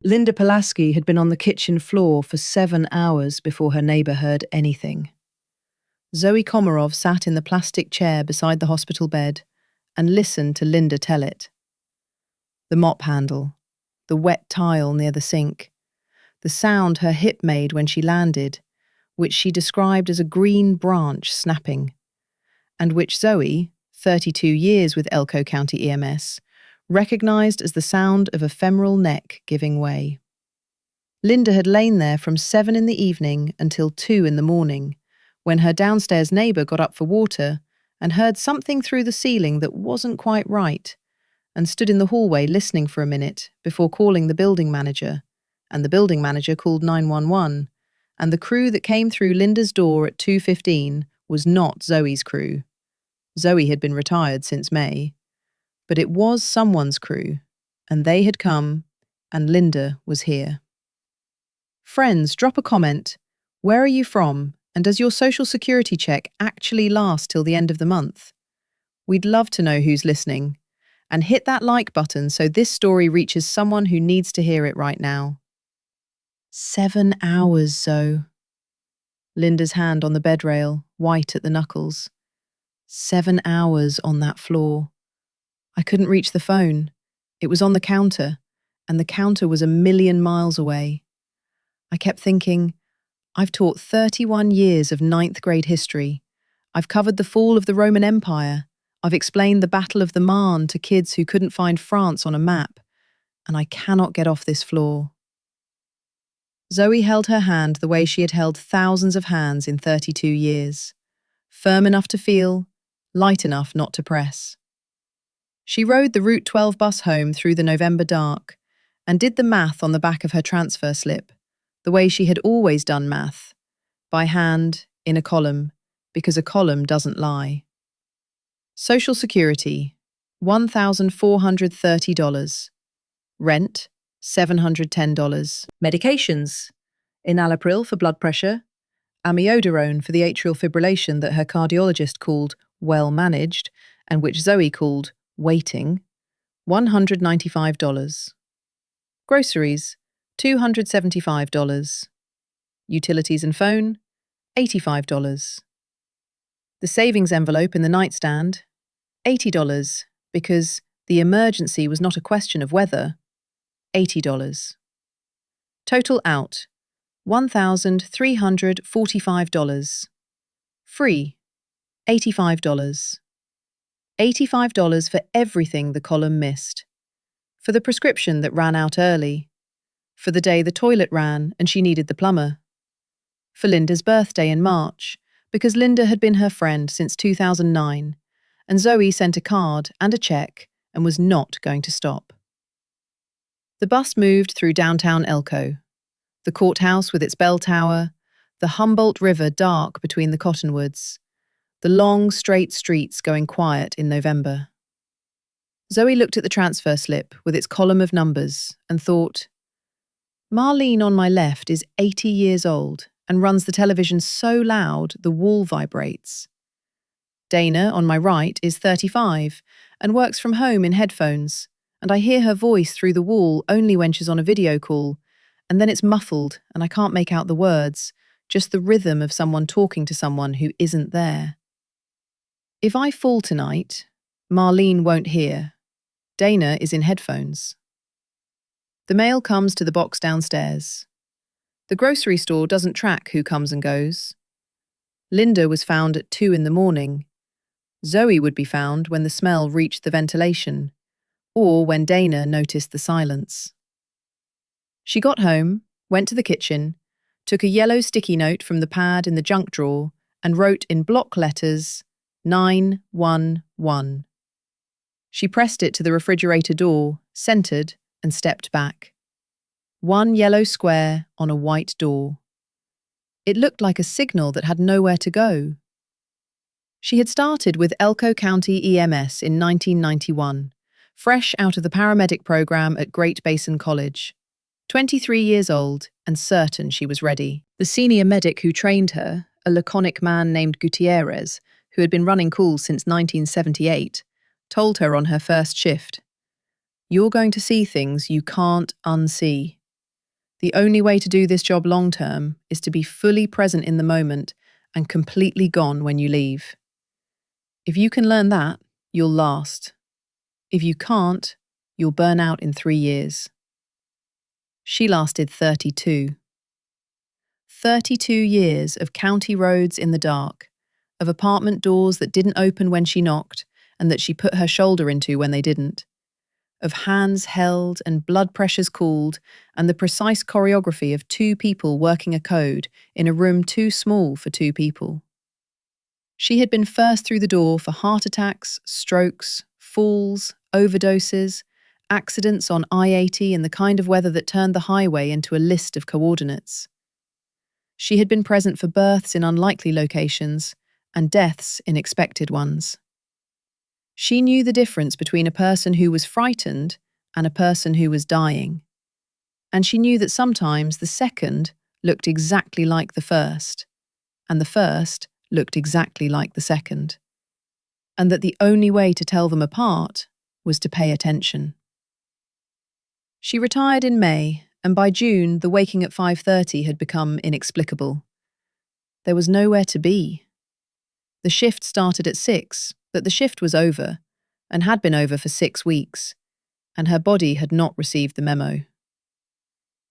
Linda Pulaski had been on the kitchen floor for 7 hours before her neighbor heard anything. Zoe Komarov sat in the plastic chair beside the hospital bed and listened to Linda tell it. The mop handle, the wet tile near the sink, the sound her hip made when she landed, which she described as a green branch snapping, and which Zoe, 32 years with Elko County EMS, recognized as the sound of a femoral neck giving way. Linda had lain there from 7 in the evening until 2 in the morning, when her downstairs neighbour got up for water and heard something through the ceiling that wasn't quite right, and stood in the hallway listening for a minute before calling the building manager, and the building manager called 911, and the crew that came through Linda's door at 2:15 was not Zoe's crew. Zoe had been retired since May, but it was someone's crew, and they had come, and Linda was here. Friends, drop a comment. Where are you from, and does your social security check actually last till the end of the month? We'd love to know who's listening, and hit that like button so this story reaches someone who needs to hear it right now. 7 hours, Zoe. Linda's hand on the bed rail, white at the knuckles. 7 hours on that floor. I couldn't reach the phone. It was on the counter, and the counter was 1,000,000 miles away. I kept thinking, I've taught 31 years of 9th grade history. I've covered the fall of the Roman Empire. I've explained the Battle of the Marne to kids who couldn't find France on a map, and I cannot get off this floor. Zoe held her hand the way she had held thousands of hands in 32 years, firm enough to feel, light enough not to press. She rode the Route 12 bus home through the November dark and did the math on the back of her transfer slip, the way she had always done math, by hand, in a column, because a column doesn't lie. Social Security, $1,430. Rent, $710. Medications, enalapril for blood pressure, amiodarone for the atrial fibrillation that her cardiologist called well managed and which Zoe called waiting, $195. Groceries, $275. Utilities and phone, $85. The savings envelope in the nightstand, $80, because the emergency was not a question of whether, $80. Total out, $1,345. Free, $85. $85 for everything the column missed. For the prescription that ran out early. For the day the toilet ran and she needed the plumber. For Linda's birthday in March, because Linda had been her friend since 2009, and Zoe sent a card and a check and was not going to stop. The bus moved through downtown Elko, the courthouse with its bell tower, the Humboldt River dark between the cottonwoods, the long, straight streets going quiet in November. Zoe looked at the transfer slip with its column of numbers and thought, Marlene on my left is 80 years old and runs the television so loud the wall vibrates. Dana on my right is 35 and works from home in headphones, and I hear her voice through the wall only when she's on a video call, and then it's muffled and I can't make out the words, just the rhythm of someone talking to someone who isn't there. If I fall tonight, Marlene won't hear. Dana is in headphones. The mail comes to the box downstairs. The grocery store doesn't track who comes and goes. Linda was found at 2 in the morning. Zoe would be found when the smell reached the ventilation, or when Dana noticed the silence. She got home, went to the kitchen, took a yellow sticky note from the pad in the junk drawer, and wrote in block letters, 911. She pressed it to the refrigerator door, centered, and stepped back. One yellow square on a white door. It looked like a signal that had nowhere to go. She had started with Elko County EMS in 1991, fresh out of the paramedic program at Great Basin College. 23 years old and certain she was ready. The senior medic who trained her, a laconic man named Gutierrez, who had been running calls since 1978, told her on her first shift, "You're going to see things you can't unsee." The only way to do this job long term is to be fully present in the moment and completely gone when you leave. If you can learn that, you'll last. If you can't, you'll burn out in 3 years. She lasted 32. 32 years of county roads in the dark, of apartment doors that didn't open when she knocked and that she put her shoulder into when they didn't, of hands held and blood pressures cooled and the precise choreography of 2 people working a code in a room too small for 2 people. She had been first through the door for heart attacks, strokes, falls, overdoses, accidents on I-80 and the kind of weather that turned the highway into a list of coordinates. She had been present for births in unlikely locations and deaths in expected ones. She knew the difference between a person who was frightened and a person who was dying. And she knew that sometimes the second looked exactly like the first, and the first looked exactly like the second, and that the only way to tell them apart was to pay attention. She retired in May, and by June the waking at 5:30 had become inexplicable. There was nowhere to be. The shift started at 6, but the shift was over, and had been over for 6 weeks, and her body had not received the memo.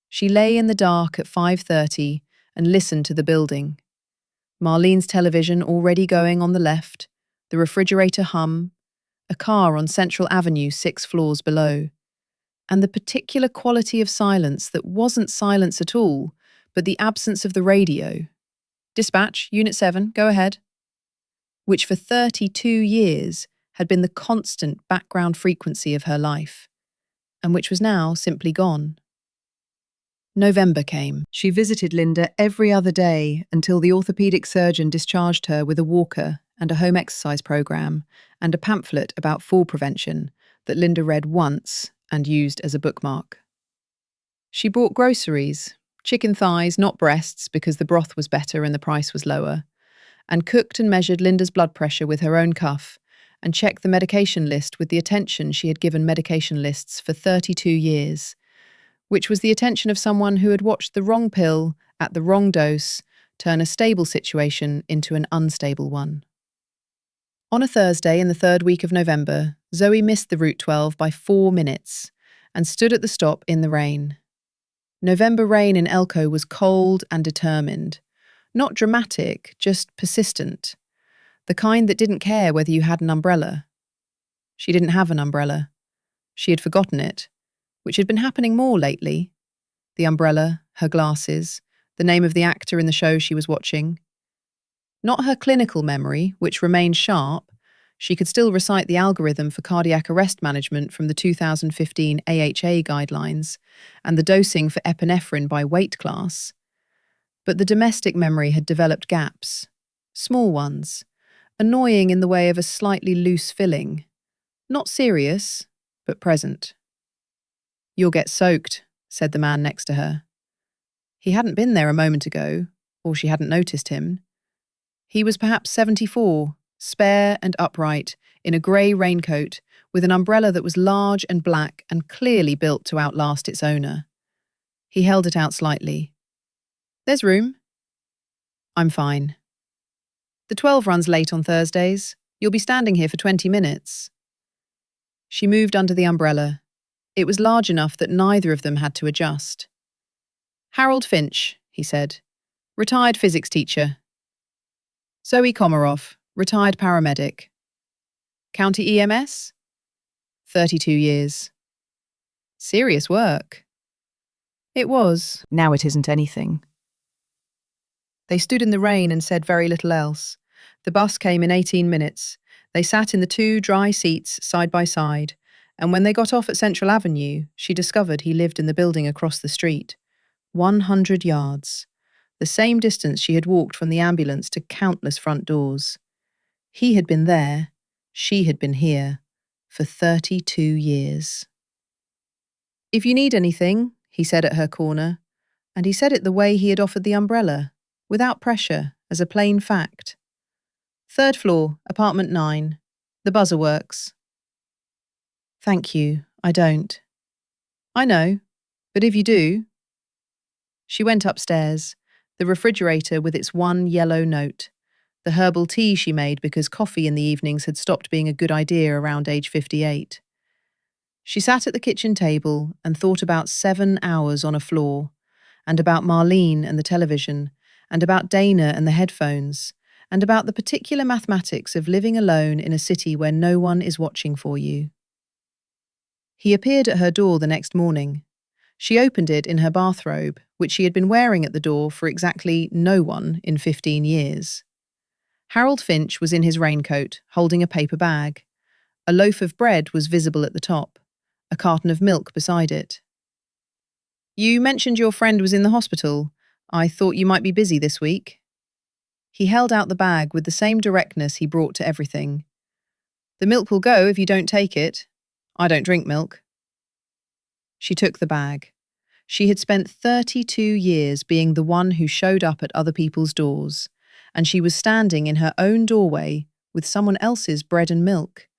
She lay in the dark at 5:30 and listened to the building. Marlene's television already going on the left, the refrigerator hum, a car on Central Avenue 6 floors below, and the particular quality of silence that wasn't silence at all, but the absence of the radio. Dispatch, Unit 7, go ahead. Which for 32 years had been the constant background frequency of her life, and which was now simply gone. November came. She visited Linda every other day until the orthopedic surgeon discharged her with a walker and a home exercise program and a pamphlet about fall prevention that Linda read once and used as a bookmark. She bought groceries, chicken thighs, not breasts because the broth was better and the price was lower, and cooked and measured Linda's blood pressure with her own cuff and checked the medication list with the attention she had given medication lists for 32 years, which was the attention of someone who had watched the wrong pill at the wrong dose turn a stable situation into an unstable one. On a Thursday in the 3rd week of November, Zoe missed the Route 12 by 4 minutes and stood at the stop in the rain. November rain in Elko was cold and determined. Not dramatic, just persistent. The kind that didn't care whether you had an umbrella. She didn't have an umbrella. She had forgotten it, which had been happening more lately. The umbrella, her glasses, the name of the actor in the show she was watching. Not her clinical memory, which remained sharp. She could still recite the algorithm for cardiac arrest management from the 2015 AHA guidelines and the dosing for epinephrine by weight class. But the domestic memory had developed gaps, small ones, annoying in the way of a slightly loose filling, not serious, but present. "You'll get soaked," said the man next to her. He hadn't been there a moment ago, or she hadn't noticed him. He was perhaps 74, spare and upright, in a grey raincoat, with an umbrella that was large and black and clearly built to outlast its owner. He held it out slightly. "There's room." "I'm fine." "The 12 runs late on Thursdays. You'll be standing here for 20 minutes. She moved under the umbrella. It was large enough that neither of them had to adjust. "Harold Finch," he said. "Retired physics teacher." "Zoe Komarov, retired paramedic." "County EMS?" 32 years. "Serious work." It was. Now it isn't anything. They stood in the rain and said very little else. The bus came in 18 minutes. They sat in the 2 dry seats side by side, and when they got off at Central Avenue, she discovered he lived in the building across the street. 100 yards. The same distance she had walked from the ambulance to countless front doors. He had been there, she had been here, for 32 years. "If you need anything," he said at her corner, and he said it the way he had offered the umbrella, without pressure, as a plain fact. "3rd floor, apartment 9. The buzzer works." "Thank you, I don't." "I know, but if you do..." She went upstairs, the refrigerator with its one yellow note, the herbal tea she made because coffee in the evenings had stopped being a good idea around age 58. She sat at the kitchen table and thought about 7 hours on a floor, and about Marlene and the television, and about Dana and the headphones, and about the particular mathematics of living alone in a city where no one is watching for you. He appeared at her door the next morning. She opened it in her bathrobe, which she had been wearing at the door for exactly no one in 15 years. Harold Finch was in his raincoat, holding a paper bag. A loaf of bread was visible at the top, a carton of milk beside it. "You mentioned your friend was in the hospital. I thought you might be busy this week." He held out the bag with the same directness he brought to everything. "The milk will go if you don't take it. I don't drink milk." She took the bag. She had spent 32 years being the one who showed up at other people's doors, and she was standing in her own doorway with someone else's bread and milk.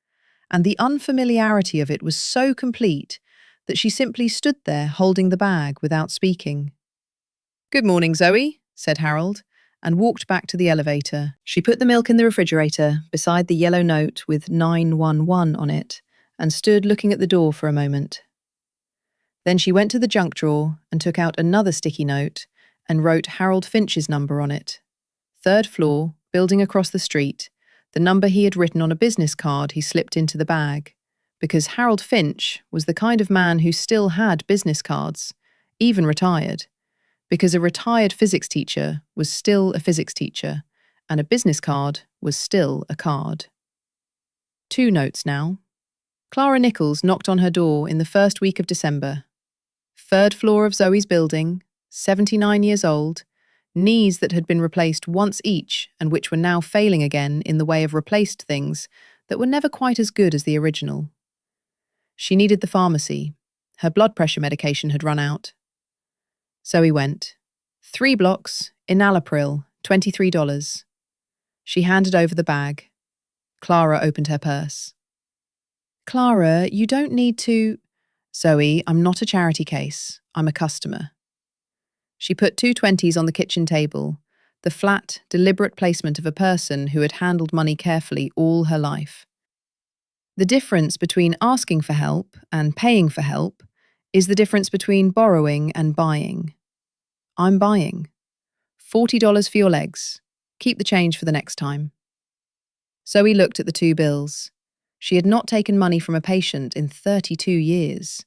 And the unfamiliarity of it was so complete that she simply stood there holding the bag without speaking. "Good morning, Zoe," said Harold, and walked back to the elevator. She put the milk in the refrigerator beside the yellow note with 911 on it and stood looking at the door for a moment. Then she went to the junk drawer and took out another sticky note and wrote Harold Finch's number on it. 3rd floor, building across the street, the number he had written on a business card he slipped into the bag, because Harold Finch was the kind of man who still had business cards, even retired, because a retired physics teacher was still a physics teacher, and a business card was still a card. 2 notes now. Clara Nichols knocked on her door in the first week of December. 3rd floor of Zoe's building, 79 years old, knees that had been replaced once each and which were now failing again in the way of replaced things that were never quite as good as the original. She needed the pharmacy. Her blood pressure medication had run out. Zoe went. 3 blocks, enalapril, $23. She handed over the bag. Clara opened her purse. "Clara, you don't need to—" "Zoe, I'm not a charity case. I'm a customer." She put 2 20s on the kitchen table, the flat, deliberate placement of a person who had handled money carefully all her life. The difference between asking for help and paying for help is the difference between borrowing and buying. I'm buying. $40 for your legs. Keep the change for the next time. Zoe looked at the 2 bills. She had not taken money from a patient in 32 years,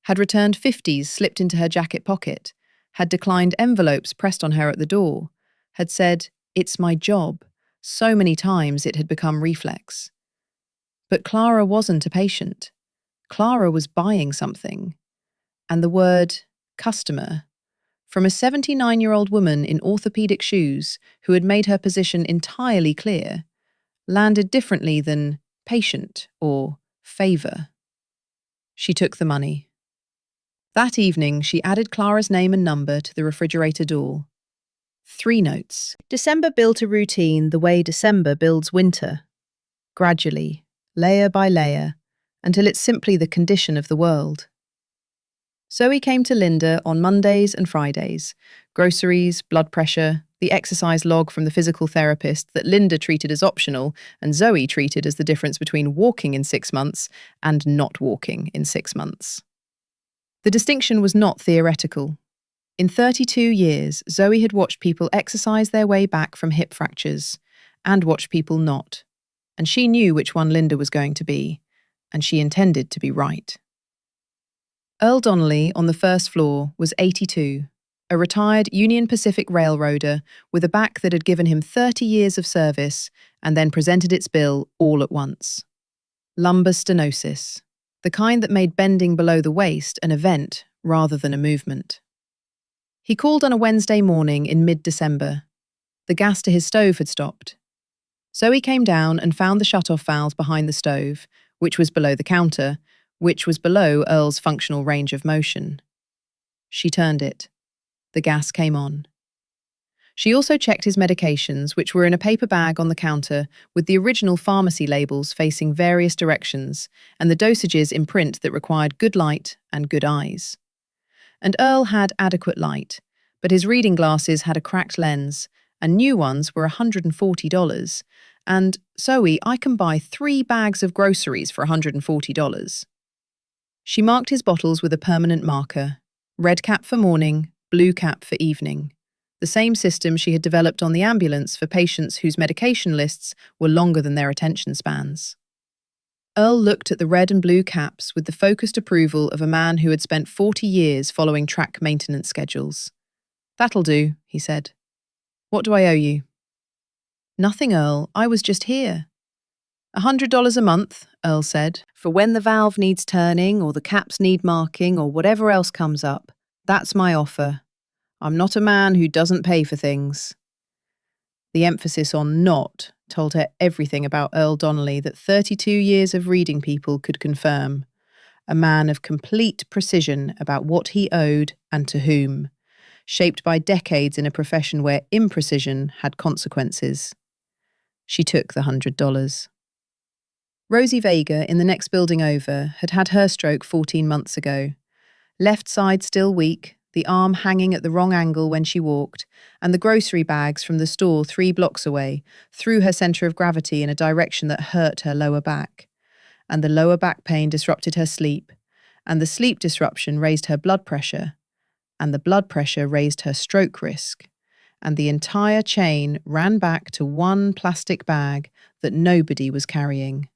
had returned 50s slipped into her jacket pocket, had declined envelopes pressed on her at the door, had said, "It's my job," so many times it had become reflex. But Clara wasn't a patient. Clara was buying something. And the word customer, from a 79-year-old woman in orthopedic shoes who had made her position entirely clear, landed differently than patient or favour. She took the money. That evening, she added Clara's name and number to the refrigerator door. 3 notes. December built a routine the way December builds winter. Gradually, layer by layer, until it's simply the condition of the world. Zoe came to Linda on Mondays and Fridays. Groceries, blood pressure, the exercise log from the physical therapist that Linda treated as optional and Zoe treated as the difference between walking in 6 months and not walking in 6 months. The distinction was not theoretical. In 32 years, Zoe had watched people exercise their way back from hip fractures and watched people not. And she knew which one Linda was going to be, and she intended to be right. Earl Donnelly on the 1st floor was 82, a retired Union Pacific railroader with a back that had given him 30 years of service and then presented its bill all at once. Lumbar stenosis, the kind that made bending below the waist an event rather than a movement. He called on a Wednesday morning in mid-December. The gas to his stove had stopped. Zoe came down and found the shut-off valve behind the stove, which was below the counter, which was below Earl's functional range of motion. She turned it. The gas came on. She also checked his medications, which were in a paper bag on the counter with the original pharmacy labels facing various directions and the dosages in print that required good light and good eyes. And Earl had adequate light, but his reading glasses had a cracked lens, and new ones were $140. And, Zoe, I can buy 3 bags of groceries for $140. She marked his bottles with a permanent marker, red cap for morning, blue cap for evening. The same system she had developed on the ambulance for patients whose medication lists were longer than their attention spans. Earl looked at the red and blue caps with the focused approval of a man who had spent 40 years following track maintenance schedules. "That'll do," he said. "What do I owe you?" "Nothing, Earl. I was just here." $100 a month, Earl said, "for when the valve needs turning or the caps need marking or whatever else comes up. That's my offer. I'm not a man who doesn't pay for things." The emphasis on "not" told her everything about Earl Donnelly that 32 years of reading people could confirm. A man of complete precision about what he owed and to whom, shaped by decades in a profession where imprecision had consequences. She took the $100. Rosie Vega, in the next building over, had had her stroke 14 months ago. Left side still weak, the arm hanging at the wrong angle when she walked, and the grocery bags from the store 3 blocks away threw her centre of gravity in a direction that hurt her lower back. And the lower back pain disrupted her sleep, and the sleep disruption raised her blood pressure, and the blood pressure raised her stroke risk, and the entire chain ran back to one plastic bag that nobody was carrying.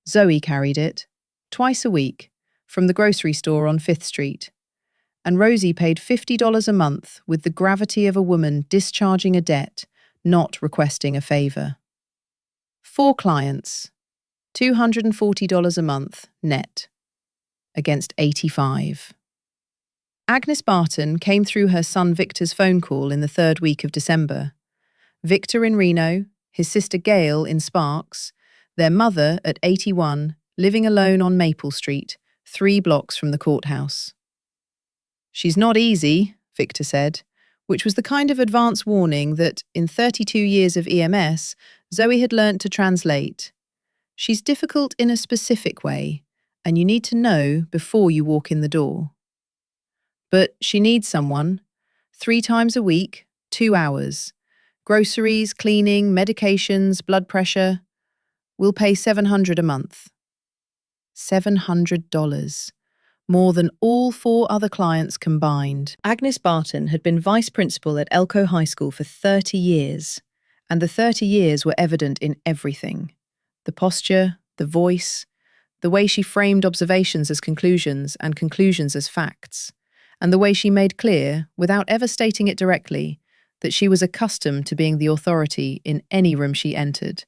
Zoe carried it, twice a week, from the grocery store on 5th Street, and Rosie paid $50 a month with the gravity of a woman discharging a debt, not requesting a favour. 4 clients, $240 a month net, against 85. Agnes Barton came through her son Victor's phone call in the 3rd week of December. Victor in Reno, his sister Gail in Sparks, their mother at 81, living alone on Maple Street, 3 blocks from the courthouse. "She's not easy," Victor said, which was the kind of advance warning that, in 32 years of EMS, Zoe had learnt to translate. She's difficult in a specific way, and you need to know before you walk in the door. But she needs someone, 3 times a week, 2 hours. Groceries, cleaning, medications, blood pressure. We'll pay $700 a month. $700. More than all 4 other clients combined. Agnes Barton had been vice principal at Elko High School for 30 years, and the 30 years were evident in everything. The posture, the voice, the way she framed observations as conclusions and conclusions as facts, and the way she made clear, without ever stating it directly, that she was accustomed to being the authority in any room she entered,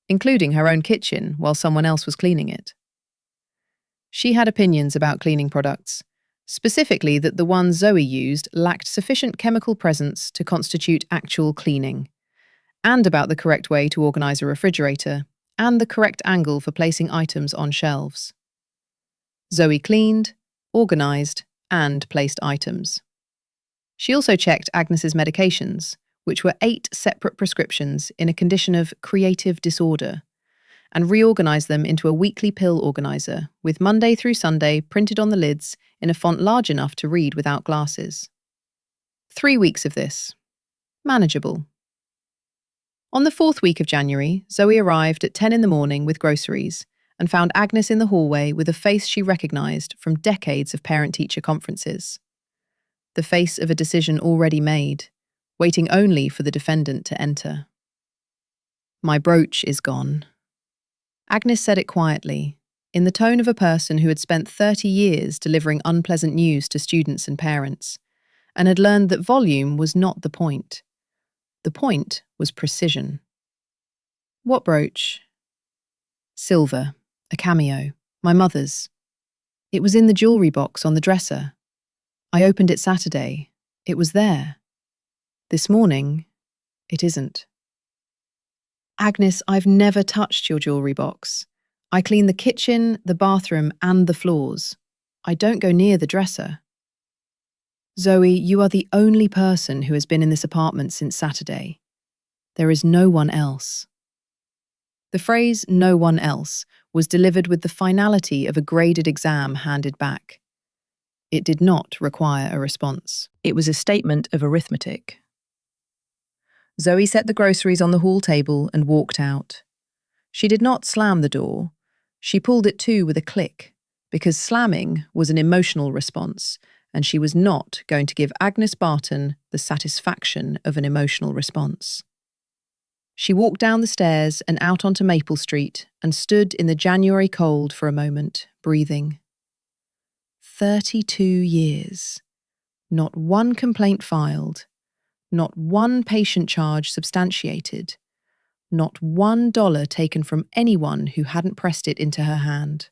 including her own kitchen while someone else was cleaning it. She had opinions about cleaning products, specifically that the ones Zoe used lacked sufficient chemical presence to constitute actual cleaning, and about the correct way to organise a refrigerator, and the correct angle for placing items on shelves. Zoe cleaned, organised, and placed items. She also checked Agnes's medications, which were 8 separate prescriptions in a condition of creative disorder, and reorganised them into a weekly pill organiser, with Monday through Sunday printed on the lids in a font large enough to read without glasses. 3 weeks of this. Manageable. On the 4th week of January, Zoe arrived at 10 in the morning with groceries and found Agnes in the hallway with a face she recognised from decades of parent-teacher conferences. The face of a decision already made, waiting only for the defendant to enter. "My brooch is gone." Agnes said it quietly, in the tone of a person who had spent 30 years delivering unpleasant news to students and parents, and had learned that volume was not the point. The point was precision. "What brooch?" "Silver, a cameo, my mother's. It was in the jewellery box on the dresser. I opened it Saturday. It was there. This morning, it isn't." "Agnes, I've never touched your jewellery box. I clean the kitchen, the bathroom, and the floors. I don't go near the dresser." "Zoe, you are the only person who has been in this apartment since Saturday. There is no one else." The phrase "no one else" was delivered with the finality of a graded exam handed back. It did not require a response. It was a statement of arithmetic. Zoe set the groceries on the hall table and walked out. She did not slam the door. She pulled it to with a click, because slamming was an emotional response, and she was not going to give Agnes Barton the satisfaction of an emotional response. She walked down the stairs and out onto Maple Street and stood in the January cold for a moment, breathing. 32 years. Not one complaint filed. Not one patient charge substantiated. Not $1 taken from anyone who hadn't pressed it into her hand.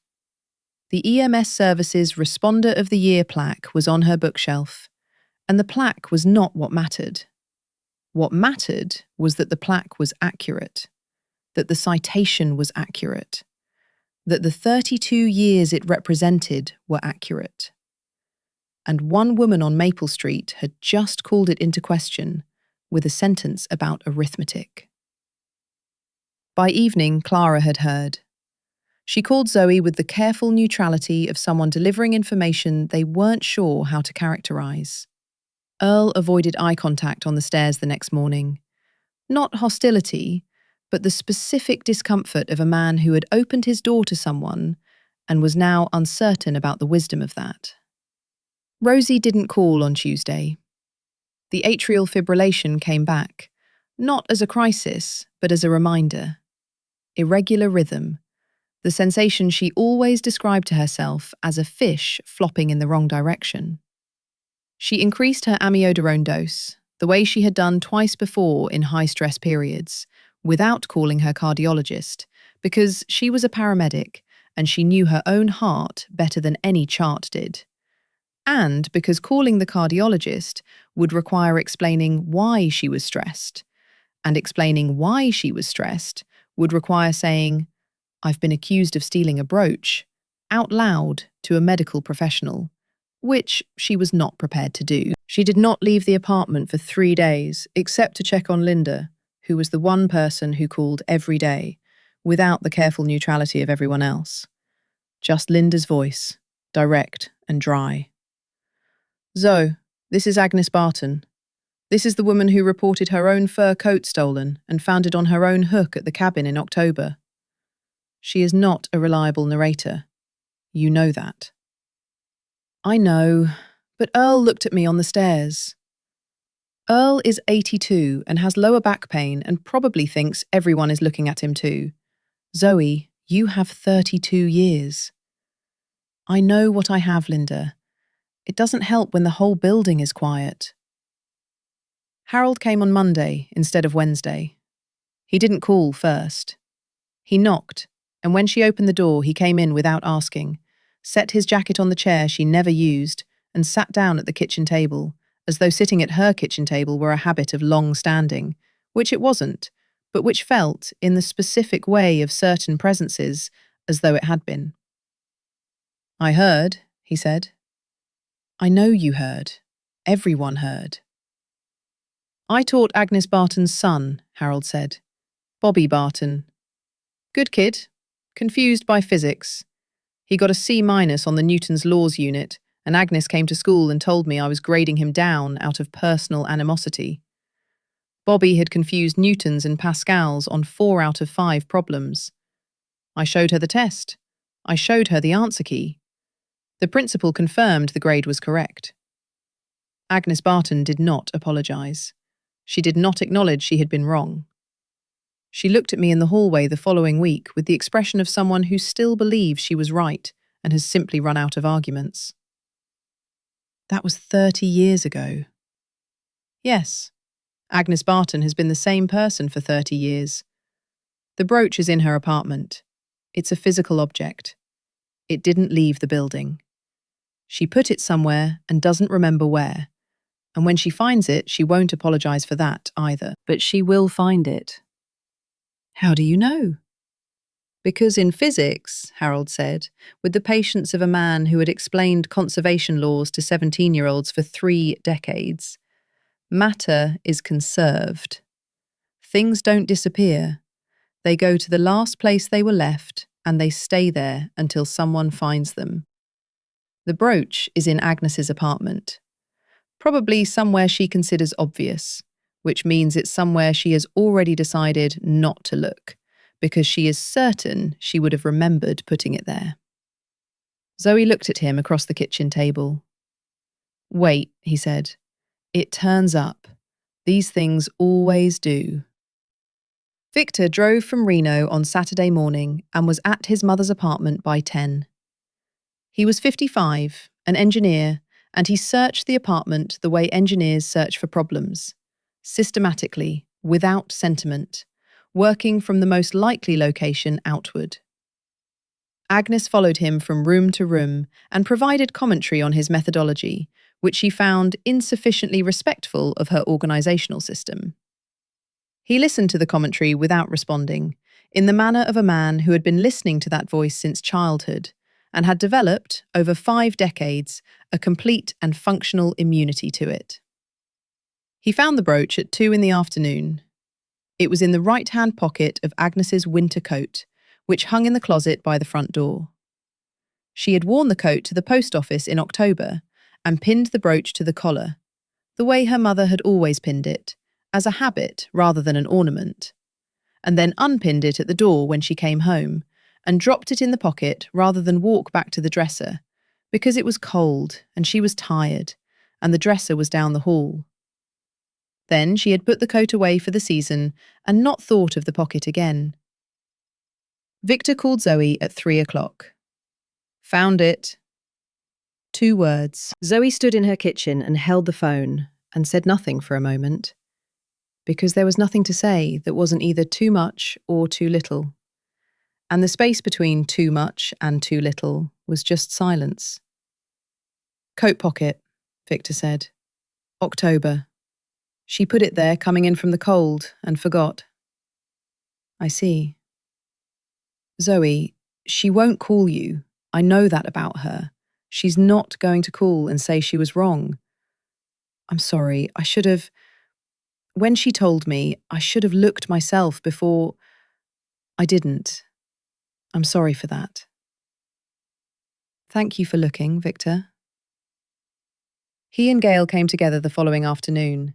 The EMS Services Responder of the Year plaque was on her bookshelf, and the plaque was not what mattered. What mattered was that the plaque was accurate, that the citation was accurate, that the 32 years it represented were accurate. And one woman on Maple Street had just called it into question with a sentence about arithmetic. By evening, Clara had heard. She called Zoe with the careful neutrality of someone delivering information they weren't sure how to characterize. Earl avoided eye contact on the stairs the next morning. Not hostility, but the specific discomfort of a man who had opened his door to someone and was now uncertain about the wisdom of that. Rosie didn't call on Tuesday. The atrial fibrillation came back, not as a crisis, but as a reminder. Irregular rhythm, the sensation she always described to herself as a fish flopping in the wrong direction. She increased her amiodarone dose, the way she had done twice before in high-stress periods, without calling her cardiologist, because she was a paramedic and she knew her own heart better than any chart did. And because calling the cardiologist would require explaining why she was stressed, and explaining why she was stressed would require saying, "I've been accused of stealing a brooch," out loud to a medical professional, which she was not prepared to do. She did not leave the apartment for 3 days, except to check on Linda, who was the one person who called every day, without the careful neutrality of everyone else. Just Linda's voice, direct and dry. "Zoe, this is Agnes Barton. This is the woman who reported her own fur coat stolen and found it on her own hook at the cabin in October. She is not a reliable narrator. You know that." "I know, but Earl looked at me on the stairs." Earl is 82 and has lower back pain and probably thinks everyone is looking at him too. "Zoe, you have 32 years. "I know what I have, Linda. It doesn't help when the whole building is quiet." Harold came on Monday instead of Wednesday. He didn't call first. He knocked, and when she opened the door, he came in without asking, set his jacket on the chair she never used, and sat down at the kitchen table, as though sitting at her kitchen table were a habit of long standing, which it wasn't, but which felt, in the specific way of certain presences, as though it had been. "I heard," he said. "I know you heard. Everyone heard." "I taught Agnes Barton's son," Harold said. "Bobby Barton. Good kid. Confused by physics. He got a C- on the Newton's Laws unit, and Agnes came to school and told me I was grading him down out of personal animosity. Bobby had confused Newton's and Pascal's on 4 out of 5 problems. I showed her the test. I showed her the answer key. The principal confirmed the grade was correct." Agnes Barton did not apologise. She did not acknowledge she had been wrong. She looked at me in the hallway the following week with the expression of someone who still believes she was right and has simply run out of arguments. That was 30 years ago. Yes, Agnes Barton has been the same person for 30 years. The brooch is in her apartment. It's a physical object. It didn't leave the building. She put it somewhere and doesn't remember where. And when she finds it, she won't apologise for that either. But she will find it. "How do you know?" "Because in physics," Harold said, with the patience of a man who had explained conservation laws to 17-year-olds for 3 decades, matter is conserved. Things don't disappear. They go to the last place they were left, and they stay there until someone finds them. The brooch is in Agnes's apartment, probably somewhere she considers obvious, which means it's somewhere she has already decided not to look, because she is certain she would have remembered putting it there. Zoe looked at him across the kitchen table. "Wait," he said. "It turns up. These things always do." Victor drove from Reno on Saturday morning and was at his mother's apartment by 10. He was 55, an engineer, and he searched the apartment the way engineers search for problems, systematically, without sentiment, working from the most likely location outward. Agnes followed him from room to room and provided commentary on his methodology, which she found insufficiently respectful of her organizational system. He listened to the commentary without responding, in the manner of a man who had been listening to that voice since childhood and had developed, over 5 decades, a complete and functional immunity to it. He found the brooch at 2 in the afternoon. It was in the right-hand pocket of Agnes's winter coat, which hung in the closet by the front door. She had worn the coat to the post office in October and pinned the brooch to the collar, the way her mother had always pinned it, as a habit rather than an ornament, and then unpinned it at the door when she came home, and dropped it in the pocket rather than walk back to the dresser, because it was cold and she was tired, and the dresser was down the hall. Then she had put the coat away for the season and not thought of the pocket again. Victor called Zoe at 3 o'clock. "Found it." 2 words. Zoe stood in her kitchen and held the phone and said nothing for a moment, because there was nothing to say that wasn't either too much or too little. And the space between too much and too little was just silence. "Coat pocket," Victor said. "October. She put it there coming in from the cold and forgot." "I see." "Zoe, she won't call you. I know that about her. She's not going to call and say she was wrong. I'm sorry, I should have... When she told me, I should have looked myself before... I didn't. I'm sorry for that." "Thank you for looking, Victor." He and Gail came together the following afternoon.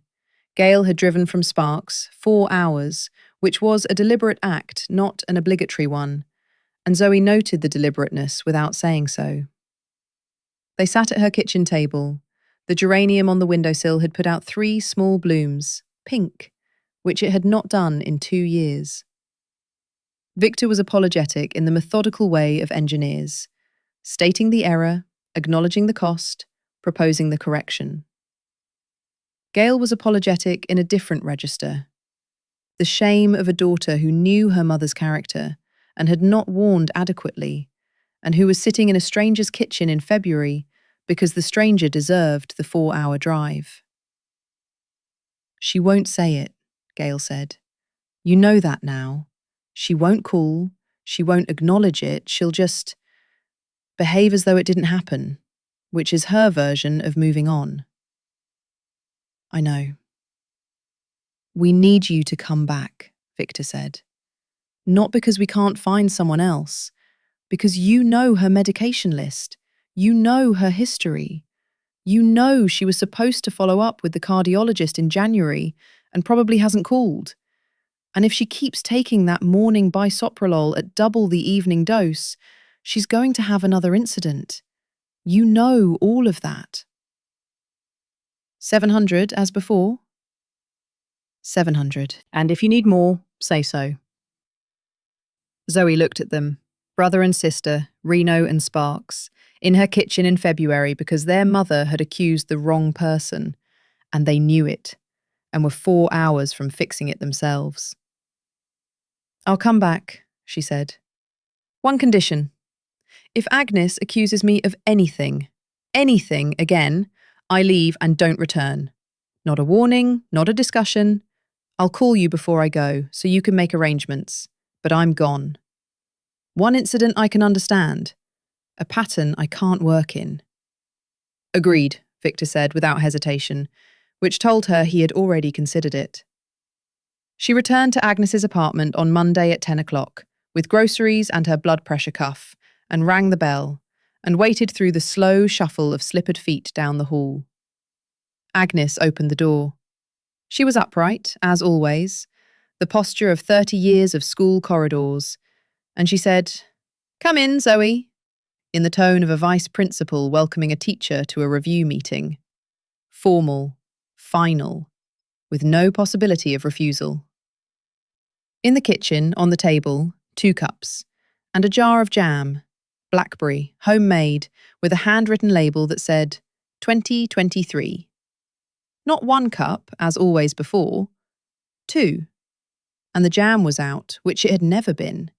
Gail had driven from Sparks 4 hours, which was a deliberate act, not an obligatory one, and Zoe noted the deliberateness without saying so. They sat at her kitchen table. The geranium on the windowsill had put out 3 small blooms, pink, which it had not done in 2 years. Victor was apologetic in the methodical way of engineers, stating the error, acknowledging the cost, proposing the correction. Gail was apologetic in a different register. The shame of a daughter who knew her mother's character and had not warned adequately, and who was sitting in a stranger's kitchen in February because the stranger deserved the 4-hour drive. "She won't say it," Gail said. "You know that now. She won't call, she won't acknowledge it, she'll just behave as though it didn't happen, which is her version of moving on." "I know." "We need you to come back," Victor said. "Not because we can't find someone else, because you know her medication list, you know her history. You know she was supposed to follow up with the cardiologist in January and probably hasn't called. And if she keeps taking that morning bisoprolol at double the evening dose, she's going to have another incident. You know all of that." 700 as before? 700. And if you need more, say so. Zoe looked at them, brother and sister, Reno and Sparks, in her kitchen in February because their mother had accused the wrong person, and they knew it, and were 4 hours from fixing it themselves. "I'll come back," she said. "One condition. If Agnes accuses me of anything again, I leave and don't return. Not a warning, not a discussion. I'll call you before I go, so you can make arrangements, but I'm gone. One incident I can understand. A pattern I can't work in." "Agreed," Victor said without hesitation, which told her he had already considered it. She returned to Agnes's apartment on Monday at 10 o'clock, with groceries and her blood pressure cuff, and rang the bell, and waited through the slow shuffle of slippered feet down the hall. Agnes opened the door. She was upright, as always, the posture of 30 years of school corridors, and she said, "Come in, Zoe," in the tone of a vice principal welcoming a teacher to a review meeting. Formal, final, with no possibility of refusal. In the kitchen, on the table, 2 cups, and a jar of jam, blackberry, homemade, with a handwritten label that said 2023. Not 1 cup, as always before, 2. And the jam was out, which it had never been.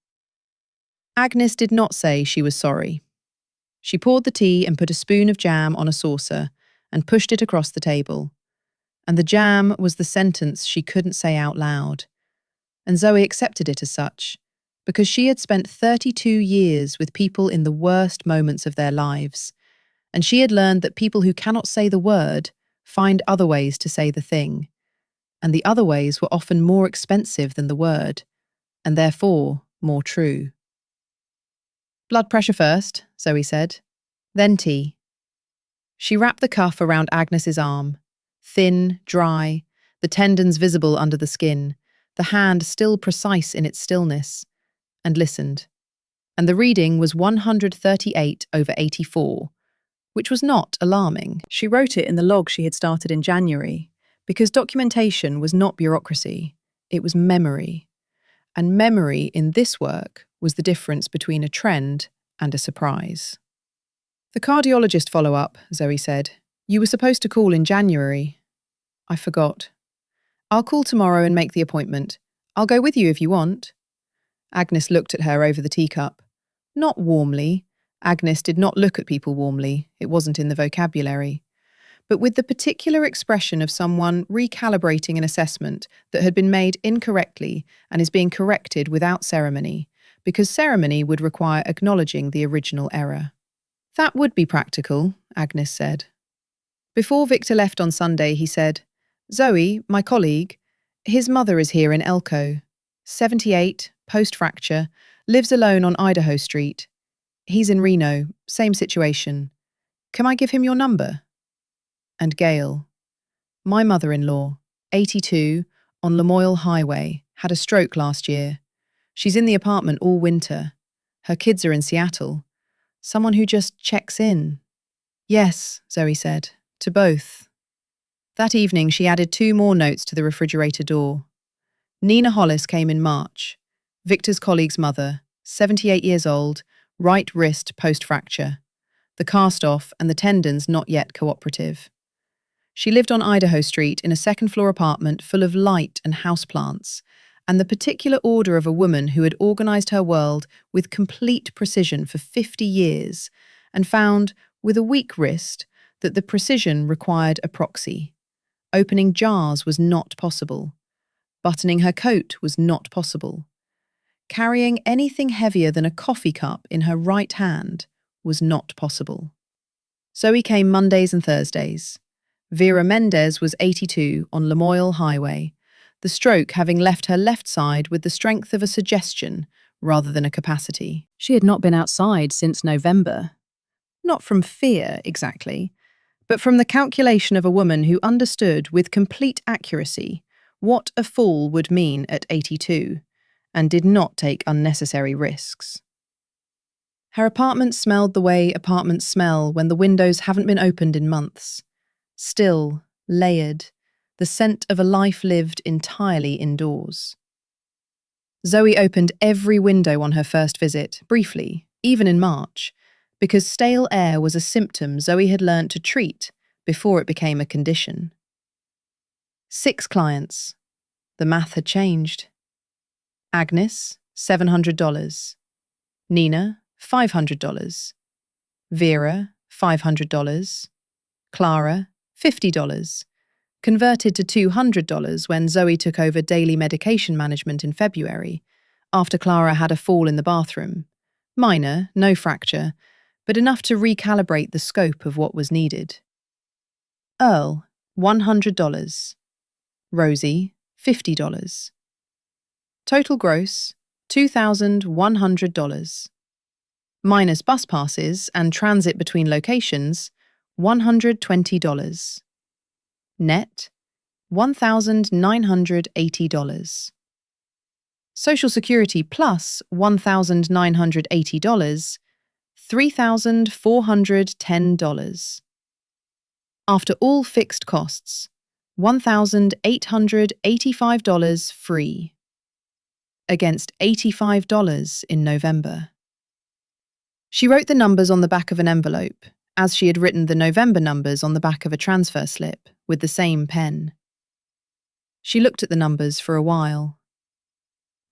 Agnes did not say she was sorry. She poured the tea and put a spoon of jam on a saucer and pushed it across the table. And the jam was the sentence she couldn't say out loud. And Zoe accepted it as such, because she had spent 32 years with people in the worst moments of their lives, and she had learned that people who cannot say the word find other ways to say the thing, and the other ways were often more expensive than the word, and therefore more true. "Blood pressure first," Zoe said, "then tea." She wrapped the cuff around Agnes's arm, thin, dry, the tendons visible under the skin, the hand still precise in its stillness, and listened. And the reading was 138/84, which was not alarming. She wrote it in the log she had started in January, because documentation was not bureaucracy, it was memory. And memory in this work was the difference between a trend and a surprise. "The cardiologist follow-up," Zoe said. "You were supposed to call in January." "I forgot." "I'll call tomorrow and make the appointment. I'll go with you if you want." Agnes looked at her over the teacup. Not warmly. Agnes did not look at people warmly. It wasn't in the vocabulary. But with the particular expression of someone recalibrating an assessment that had been made incorrectly and is being corrected without ceremony, because ceremony would require acknowledging the original error. "That would be practical," Agnes said. Before Victor left on Sunday, he said, "Zoe, my colleague, his mother is here in Elko. 78, post-fracture, lives alone on Idaho Street. He's in Reno, same situation. Can I give him your number?" And Gail, "My mother-in-law, 82, on Lamoille Highway, had a stroke last year. She's in the apartment all winter. Her kids are in Seattle. Someone who just checks in." "Yes," Zoe said, "to both." That evening she added 2 more notes to the refrigerator door. Nina Hollis came in March, Victor's colleague's mother, 78 years old, right wrist post-fracture, the cast-off and the tendons not yet cooperative. She lived on Idaho Street in a second-floor apartment full of light and houseplants, and the particular order of a woman who had organized her world with complete precision for 50 years and found, with a weak wrist, that the precision required a proxy. Opening jars was not possible. Buttoning her coat was not possible. Carrying anything heavier than a coffee cup in her right hand was not possible. Zoe came Mondays and Thursdays. Vera Mendez was 82 on Lamoille Highway, the stroke having left her left side with the strength of a suggestion rather than a capacity. She had not been outside since November. Not from fear, exactly, but from the calculation of a woman who understood with complete accuracy what a fall would mean at 82, and did not take unnecessary risks. Her apartment smelled the way apartments smell when the windows haven't been opened in months. Still, layered, the scent of a life lived entirely indoors. Zoe opened every window on her first visit, briefly, even in March, because stale air was a symptom Zoe had learnt to treat before it became a condition. 6 clients. The math had changed. Agnes, $700. Nina, $500. Vera, $500. Clara, $50. Converted to $200 when Zoe took over daily medication management in February, after Clara had a fall in the bathroom. Minor, no fracture, but enough to recalibrate the scope of what was needed. Earl, $100. Rosie, $50. Total gross, $2,100. minus bus passes and transit between locations, $120. Net, $1,980. Social Security plus $1,980, $3,410. After all fixed costs, $1,885 free, against $85 in November. She wrote the numbers on the back of an envelope, as she had written the November numbers on the back of a transfer slip, with the same pen. She looked at the numbers for a while.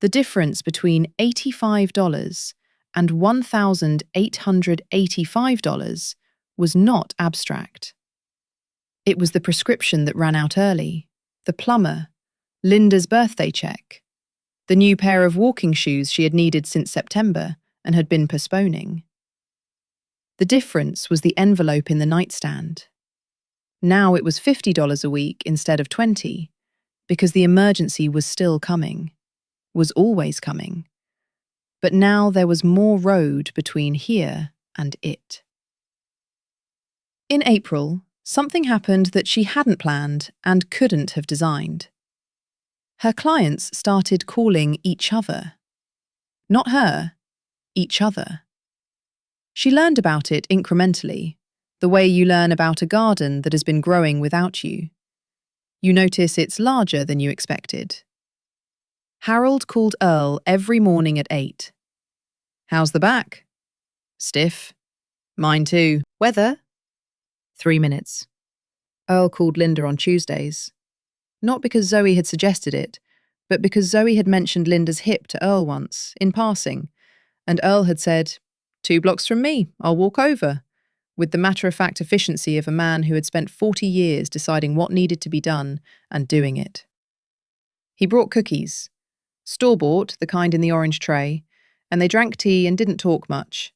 The difference between $85 and $1,885 was not abstract. It was the prescription that ran out early, the plumber, Linda's birthday check, the new pair of walking shoes she had needed since September and had been postponing. The difference was the envelope in the nightstand. Now it was $50 a week instead of $20, because the emergency was still coming, was always coming. But now there was more road between here and it. In April, something happened that she hadn't planned and couldn't have designed. Her clients started calling each other. Not her, each other. She learned about it incrementally, the way you learn about a garden that has been growing without you. You notice it's larger than you expected. Harold called Earl every morning at 8. "How's the back?" "Stiff." "Mine too." "Weather?" 3 minutes. Earl called Linda on Tuesdays. Not because Zoe had suggested it, but because Zoe had mentioned Linda's hip to Earl once, in passing, and Earl had said, "2 blocks from me, I'll walk over," with the matter-of-fact efficiency of a man who had spent 40 years deciding what needed to be done and doing it. He brought cookies, store-bought, the kind in the orange tray, and they drank tea and didn't talk much,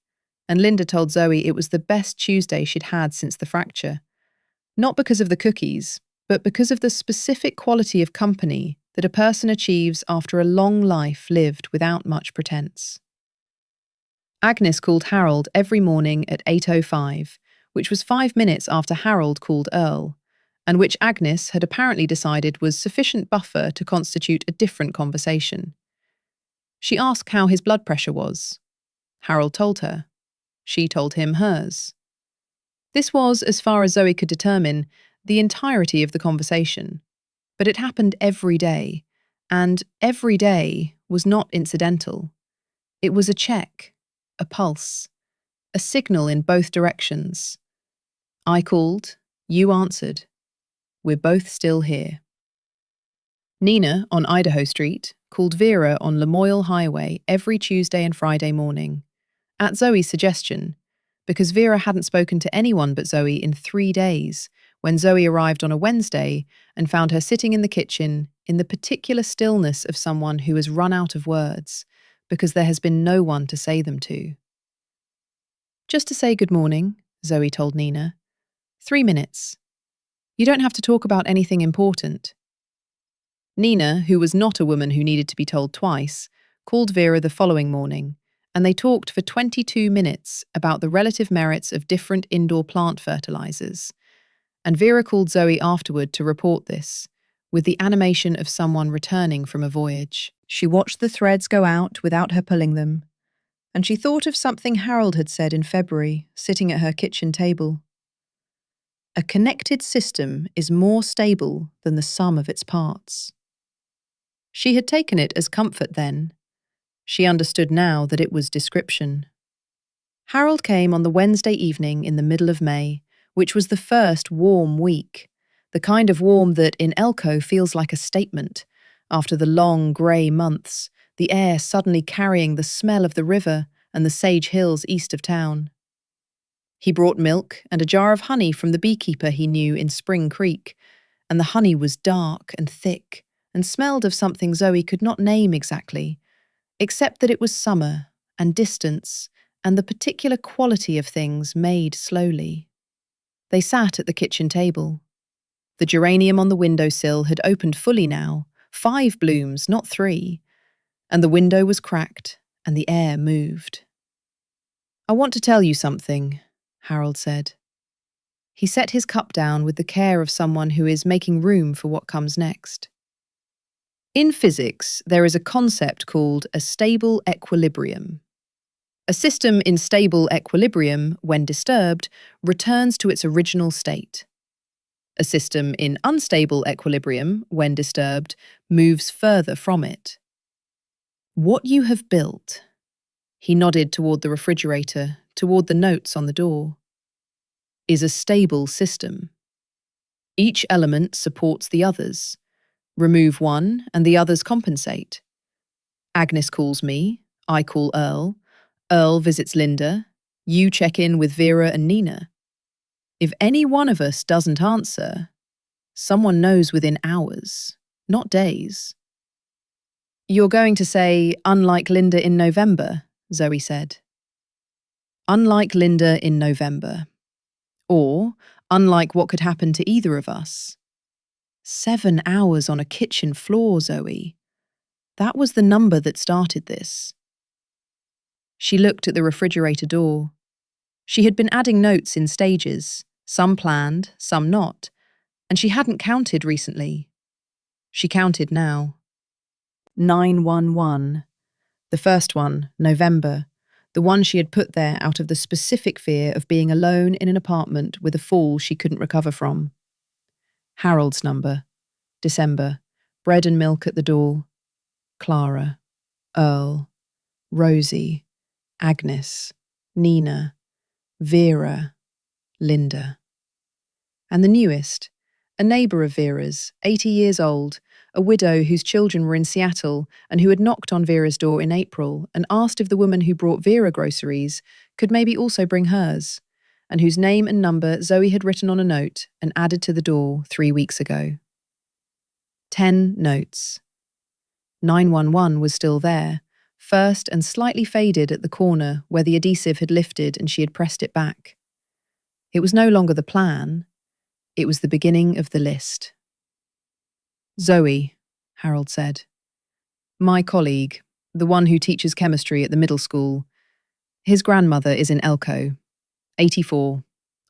and Linda told Zoe it was the best Tuesday she'd had since the fracture. Not because of the cookies, but because of the specific quality of company that a person achieves after a long life lived without much pretense. Agnes called Harold every morning at 8:05, which was 5 minutes after Harold called Earl, and which Agnes had apparently decided was sufficient buffer to constitute a different conversation. She asked how his blood pressure was. Harold told her. She told him hers. This was, as far as Zoe could determine, the entirety of the conversation, but it happened every day, and every day was not incidental. It was a check, a pulse, a signal in both directions. I called, you answered. We're both still here. Nina, on Idaho Street, called Vera on Lamoille Highway every Tuesday and Friday morning, at Zoe's suggestion, because Vera hadn't spoken to anyone but Zoe in 3 days, when Zoe arrived on a Wednesday and found her sitting in the kitchen in the particular stillness of someone who has run out of words, because there has been no one to say them to. "Just to say good morning," Zoe told Nina. 3 minutes. You don't have to talk about anything important. Nina, who was not a woman who needed to be told twice, called Vera the following morning, and they talked for 22 minutes about the relative merits of different indoor plant fertilizers. And Vera called Zoe afterward to report this, with the animation of someone returning from a voyage. She watched the threads go out without her pulling them, and she thought of something Harold had said in February, sitting at her kitchen table. A connected system is more stable than the sum of its parts. She had taken it as comfort then. She understood now that it was description. Harold came on the Wednesday evening in the middle of May, which was the first warm week, the kind of warm that in Elko feels like a statement, after the long grey months, the air suddenly carrying the smell of the river and the sage hills east of town. He brought milk and a jar of honey from the beekeeper he knew in Spring Creek, and the honey was dark and thick and smelled of something Zoe could not name exactly, except that it was summer and distance and the particular quality of things made slowly. They sat at the kitchen table. The geranium on the windowsill had opened fully now, 5 blooms, not 3, and the window was cracked and the air moved. I want to tell you something, Harold said. He set his cup down with the care of someone who is making room for what comes next. In physics, there is a concept called a stable equilibrium. A system in stable equilibrium, when disturbed, returns to its original state. A system in unstable equilibrium, when disturbed, moves further from it. What you have built, he nodded toward the refrigerator, toward the notes on the door, is a stable system. Each element supports the others. Remove one and the others compensate. Agnes calls me, I call Earl. Earl visits Linda. You check in with Vera and Nina. If any one of us doesn't answer, someone knows within hours, not days. You're going to say, unlike Linda in November, Zoe said. Unlike Linda in November. Or, unlike what could happen to either of us. 7 hours on a kitchen floor, Zoe. That was the number that started this. She looked at the refrigerator door. She had been adding notes in stages, some planned, some not, and she hadn't counted recently. She counted now. 911. The first one, November, the one she had put there out of the specific fear of being alone in an apartment with a fall she couldn't recover from. Harold's number, December, bread and milk at the door. Clara, Earl, Rosie, Agnes, Nina, Vera, Linda. And the newest, a neighbour of Vera's, 80 years old, a widow whose children were in Seattle and who had knocked on Vera's door in April and asked if the woman who brought Vera groceries could maybe also bring hers, and whose name and number Zoe had written on a note and added to the door 3 weeks ago. 10 notes. 911 was still there, first and slightly faded at the corner where the adhesive had lifted and she had pressed it back. It was no longer the plan. It was the beginning of the list. Zoe, Harold said. My colleague, the one who teaches chemistry at the middle school. His grandmother is in Elko, 84,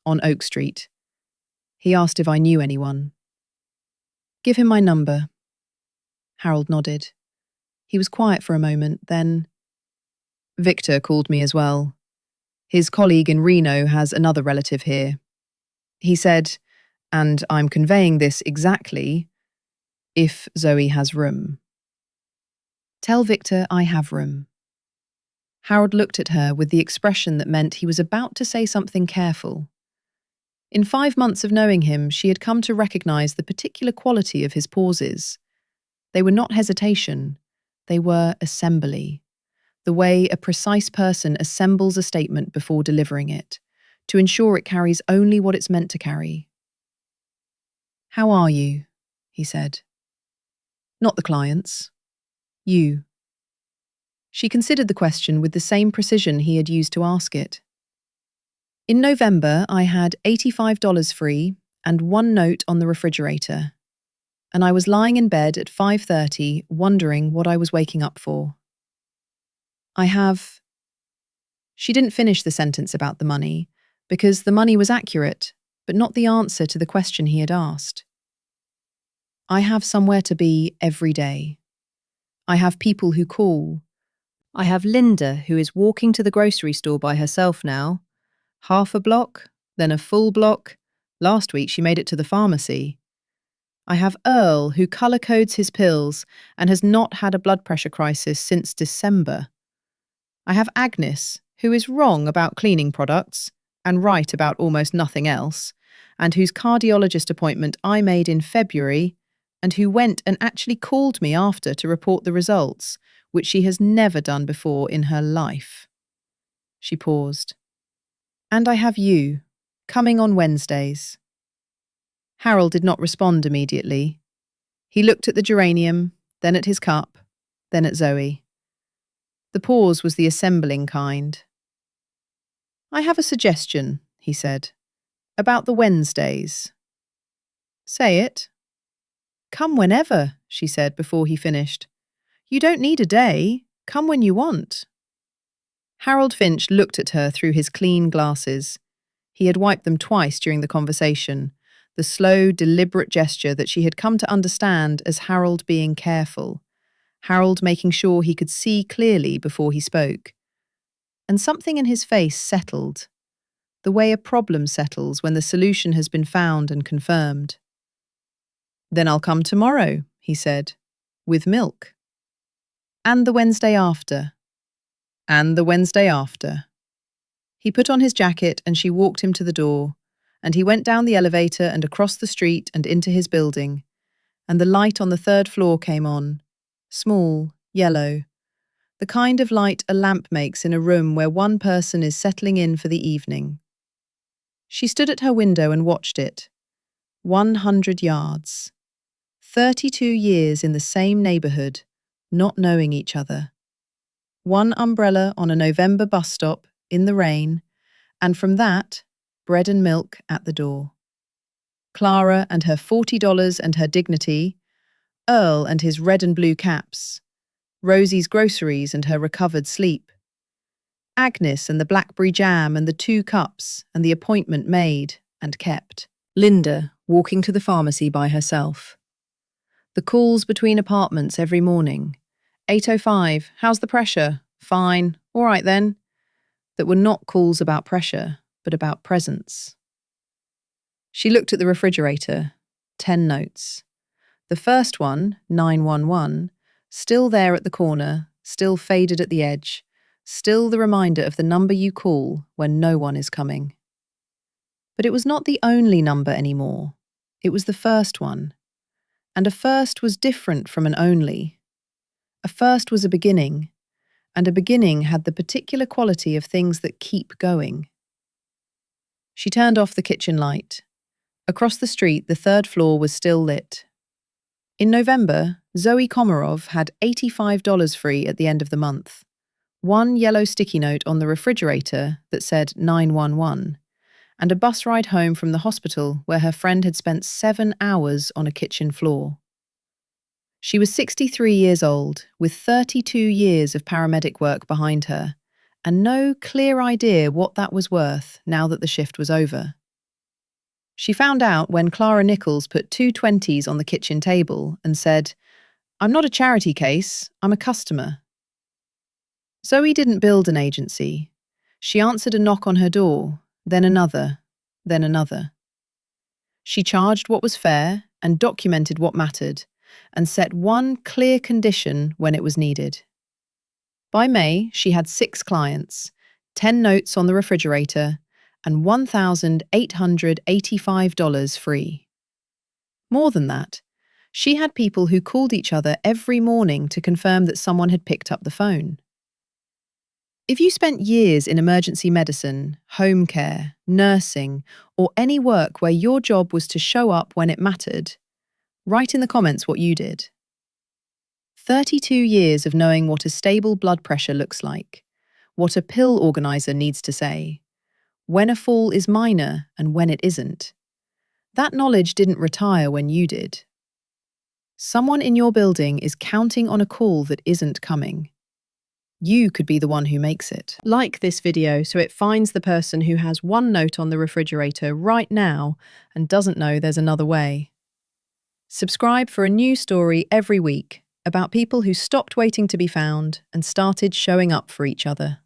on Oak Street. He asked if I knew anyone. Give him my number. Harold nodded. He was quiet for a moment, then... Victor called me as well. His colleague in Reno has another relative here. He said, and I'm conveying this exactly, if Zoe has room. Tell Victor I have room. Harold looked at her with the expression that meant he was about to say something careful. In 5 months of knowing him, she had come to recognize the particular quality of his pauses. They were not hesitation. They were assembly, the way a precise person assembles a statement before delivering it, to ensure it carries only what it's meant to carry. How are you? He said. Not the clients. You. She considered the question with the same precision he had used to ask it. In November, I had $85 free and 1 note on the refrigerator, and I was lying in bed at 5:30 wondering what I was waking up for. I have... She didn't finish the sentence about the money, because the money was accurate, but not the answer to the question he had asked. I have somewhere to be every day. I have people who call. I have Linda, who is walking to the grocery store by herself now. Half a block, then a full block. Last week she made it to the pharmacy. I have Earl, who colour codes his pills and has not had a blood pressure crisis since December. I have Agnes, who is wrong about cleaning products and right about almost nothing else, and whose cardiologist appointment I made in February, and who went and actually called me after to report the results, which she has never done before in her life. She paused. And I have you, coming on Wednesdays. Harold did not respond immediately. He looked at the geranium, then at his cup, then at Zoe. The pause was the assembling kind. I have a suggestion, he said, about the Wednesdays. Say it. Come whenever, she said before he finished. You don't need a day. Come when you want. Harold Finch looked at her through his clean glasses. He had wiped them twice during the conversation, the slow, deliberate gesture that she had come to understand as Harold being careful, Harold making sure he could see clearly before he spoke. And something in his face settled, the way a problem settles when the solution has been found and confirmed. "Then I'll come tomorrow," he said, "with milk. And the Wednesday after. And the Wednesday after." He put on his jacket and she walked him to the door, and he went down the elevator and across the street and into his building, and the light on the third floor came on, small, yellow, the kind of light a lamp makes in a room where one person is settling in for the evening. She stood at her window and watched it. 100 yards. 32 years in the same neighborhood, not knowing each other. One umbrella on a November bus stop, in the rain, and from that, bread and milk at the door. Clara and her $40 and her dignity, Earl and his red and blue caps, Rosie's groceries and her recovered sleep, Agnes and the blackberry jam and the 2 cups and the appointment made and kept, Linda walking to the pharmacy by herself. The calls between apartments every morning. 8:05, how's the pressure? Fine, all right then. That were not calls about pressure, but about presence. She looked at the refrigerator. 10 notes. The first one, 911, still there at the corner, still faded at the edge, still the reminder of the number you call when no one is coming. But it was not the only number anymore. It was the first one. And a first was different from an only. A first was a beginning, and a beginning had the particular quality of things that keep going. She turned off the kitchen light. Across the street, the third floor was still lit. In November, Zoe Komarov had $85 free at the end of the month. One yellow sticky note on the refrigerator that said 911, and a bus ride home from the hospital where her friend had spent 7 hours on a kitchen floor. She was 63 years old, with 32 years of paramedic work behind her, and no clear idea what that was worth now that the shift was over. She found out when Clara Nichols put 2 20s on the kitchen table and said, "I'm not a charity case, I'm a customer." Zoe didn't build an agency. She answered a knock on her door, then another, then another. She charged what was fair and documented what mattered, and set one clear condition when it was needed. By May, she had 6 clients, 10 notes on the refrigerator, and $1,885 free. More than that, she had people who called each other every morning to confirm that someone had picked up the phone. If you spent years in emergency medicine, home care, nursing, or any work where your job was to show up when it mattered, write in the comments what you did. 32 years of knowing what a stable blood pressure looks like, what a pill organizer needs to say, when a fall is minor and when it isn't. That knowledge didn't retire when you did. Someone in your building is counting on a call that isn't coming. You could be the one who makes it. Like this video so it finds the person who has 1 note on the refrigerator right now and doesn't know there's another way. Subscribe for a new story every week about people who stopped waiting to be found and started showing up for each other.